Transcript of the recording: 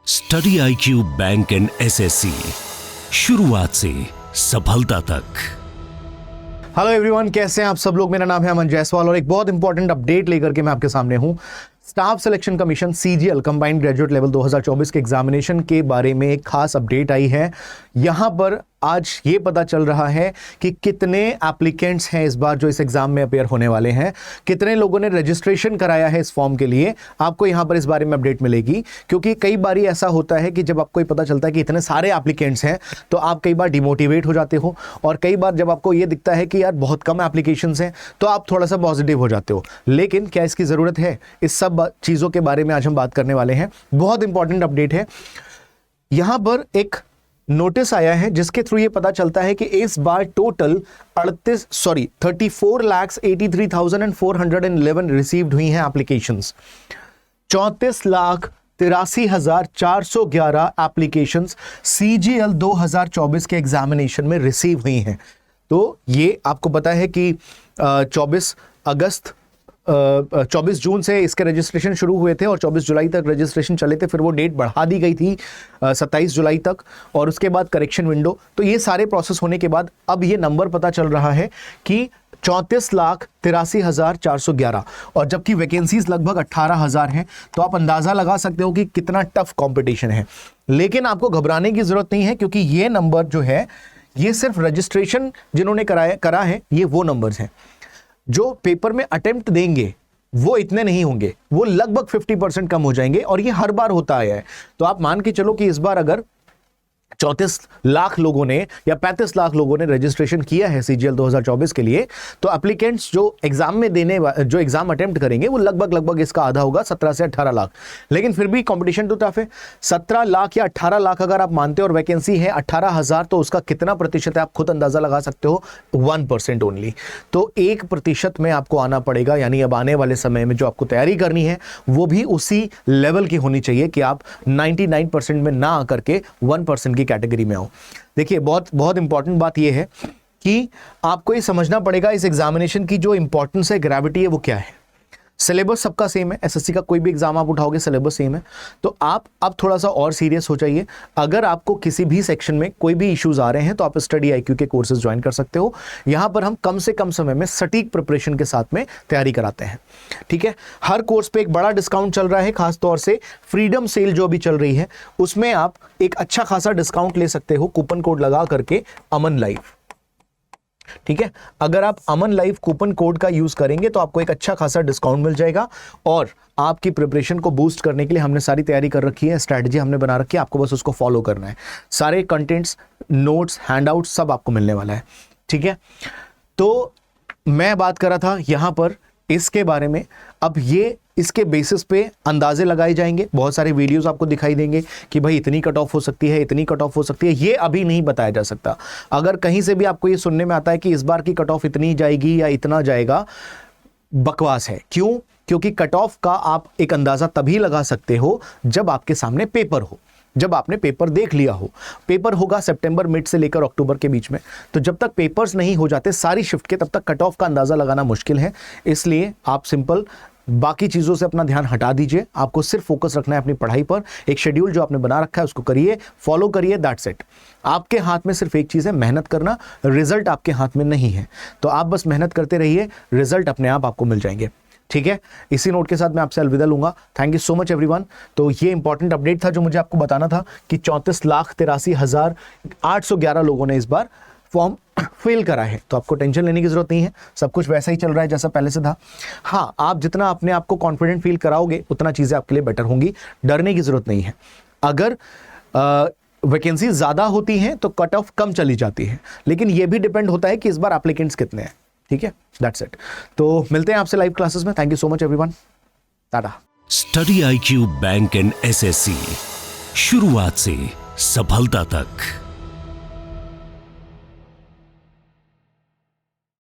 Study IQ bank and SSC, शुरुआत से सफलता तक। हेलो एवरीवन, कैसे हैं आप सब लोग। मेरा नाम है अमन जायसवाल और एक बहुत इंपॉर्टेंट अपडेट लेकर के मैं आपके सामने हूं। Staff selection commission CGL combined graduate level 2024 के एग्जामिनेशन के बारे में एक खास अपडेट आई है। यहां पर आज ये पता चल रहा है कि कितने एप्लीकेंट्स हैं इस बार जो इस एग्जाम में अपेयर होने वाले हैं, कितने लोगों ने रजिस्ट्रेशन कराया है इस फॉर्म के लिए। आपको यहां पर इस बारे में अपडेट मिलेगी, क्योंकि कई बार ऐसा होता है कि जब आपको ये पता चलता है कि इतने सारे एप्लीकेंट्स हैं तो आप कई बार डिमोटिवेट हो जाते हो, और कई बार जब आपको ये दिखता है कि यार बहुत कम एप्लीकेशंस हैं तो आप थोड़ा सा पॉजिटिव हो जाते हो। लेकिन क्या इसकी ज़रूरत है? इस सब चीज़ों के बारे में आज हम बात करने वाले हैं। बहुत इंपॉर्टेंट अपडेट है। यहां पर एक नोटिस आया है जिसके थ्रू ये पता चलता है कि इस बार टोटल 34,83,411 रिसीव्ड हुई हैं एप्लीकेशंस। 34,83,411 एप्लीकेशंस CGL 2024 के एग्जामिनेशन में रिसीव हुई हैं। तो ये आपको पता है कि 24 जून से इसके रजिस्ट्रेशन शुरू हुए थे और 24 जुलाई तक रजिस्ट्रेशन चले थे। फिर वो डेट बढ़ा दी गई थी 27 जुलाई तक, और उसके बाद करेक्शन विंडो। तो ये सारे प्रोसेस होने के बाद अब ये नंबर पता चल रहा है कि 34,83,411, और जबकि वैकेंसीज लगभग 18,000 हैं। तो आप अंदाज़ा लगा सकते हो कि कितना टफ कंपटीशन है। लेकिन आपको घबराने की ज़रूरत नहीं है, क्योंकि ये नंबर जो है ये सिर्फ रजिस्ट्रेशन जिन्होंने करा है ये वो नंबर्स हैं। जो पेपर में अटेम्प्ट देंगे वो इतने नहीं होंगे, वो लगभग 50% कम हो जाएंगे, और ये हर बार होता आया है। तो आप मान के चलो कि इस बार अगर 34 लाख लोगों ने या 35 लाख लोगों ने रजिस्ट्रेशन किया है CGL 2024 के लिए, तो एप्लीकेंट्स जो एग्जाम में जो एग्जाम अटेम्प्ट करेंगे वो लगभग इसका आधा होगा, 17 से 18 लाख। लेकिन फिर भी कंपटीशन तो टफ है। 17 लाख या 18 लाख अगर आप मानते हो और वैकेंसी है 18,000, तो उसका कितना प्रतिशत है आप खुद अंदाजा लगा सकते हो, 1% ओनली। तो 1% में आपको आना पड़ेगा। यानी अब आने वाले समय में जो आपको तैयारी करनी है वो भी उसी लेवल की होनी चाहिए कि आप 99% में ना आकर के 1% की कैटेगरी में आओ। देखिए, बहुत इंपॉर्टेंट बात यह है कि आपको ये समझना पड़ेगा इस एग्जामिनेशन की जो इंपॉर्टेंस है, ग्रेविटी है, वो क्या है। सिलेबस सबका सेम है। SSC का कोई भी एग्जाम आप उठाओगे सिलेबस सेम है। तो आप अब थोड़ा सा और सीरियस हो जाइए। अगर आपको किसी भी सेक्शन में कोई भी इश्यूज आ रहे हैं तो आप स्टडी IQ के कोर्सेज ज्वाइन कर सकते हो। यहां पर हम कम से कम समय में सटीक प्रिपरेशन के साथ में तैयारी कराते हैं। ठीक है, हर कोर्स पे एक बड़ा डिस्काउंट चल रहा है। खासतौर से फ्रीडम सेल जो अभी चल रही है उसमें आप एक अच्छा खासा डिस्काउंट ले सकते हो कूपन कोड लगा करके, अमन लाइव। ठीक है, अगर आप अमन लाइव कूपन कोड का यूज करेंगे तो आपको एक अच्छा खासा डिस्काउंट मिल जाएगा, और आपकी प्रिपरेशन को बूस्ट करने के लिए हमने सारी तैयारी कर रखी है, स्ट्रैटेजी हमने बना रखी है। आपको बस उसको फॉलो करना है। सारे कंटेंट्स, नोट्स, हैंडआउट्स सब आपको मिलने वाला है। ठीक है, तो मैं बात कर रहा था यहां पर इसके बारे में। अब ये इसके बेसिस पे अंदाजे लगाए जाएंगे। बहुत सारे वीडियोस आपको दिखाई देंगे कि भाई इतनी कट ऑफ हो सकती है, इतनी कट ऑफ हो सकती है। ये अभी नहीं बताया जा सकता। अगर कहीं से भी आपको ये सुनने में आता है कि इस बार की कट ऑफ इतनी जाएगी या इतना जाएगा, बकवास है। क्यों? क्योंकि कट ऑफ का आप एक अंदाजा तभी लगा सकते हो जब आपके सामने पेपर हो, जब आपने पेपर देख लिया हो। पेपर होगा सितंबर मिड से लेकर अक्टूबर के बीच में। तो जब तक पेपर्स नहीं हो जाते सारी शिफ्ट के, तब तक कट ऑफ का अंदाजा लगाना मुश्किल है। इसलिए आप सिंपल बाकी चीज़ों से अपना ध्यान हटा दीजिए। आपको सिर्फ फोकस रखना है अपनी पढ़ाई पर। एक शेड्यूल जो आपने बना रखा है उसको करिए, फॉलो करिए, दैट्स इट। आपके हाथ में सिर्फ एक चीज़ है, मेहनत करना। रिजल्ट आपके हाथ में नहीं है, तो आप बस मेहनत करते रहिए, रिजल्ट अपने आप आपको मिल जाएंगे। ठीक है, इसी नोट के साथ मैं आपसे अलविदा लूंगा। Thank you so much everyone. तो ये इंपॉर्टेंट अपडेट था जो मुझे आपको बताना था कि 34,83,811 लोगों ने इस बार फॉर्म फिल करा है। तो आपको टेंशन लेने की जरूरत नहीं है, सब कुछ वैसा ही चल रहा है जैसा पहले से था। हाँ, आप जितना अपने आप को कॉन्फिडेंट फील कराओगे उतना चीज़ें आपके लिए बेटर होंगी। डरने की जरूरत नहीं है। अगर वैकेंसी ज़्यादा होती हैं तो कट ऑफ कम चली जाती है, लेकिन ये भी डिपेंड होता है कि इस बार एप्लीकेंट्स कितने हैं। ठीक है, दैट्स इट। तो मिलते हैं आपसे लाइव क्लासेस में। Thank you so much everyone, Tata. Study IQ bank and SSC, शुरुआत से सफलता तक।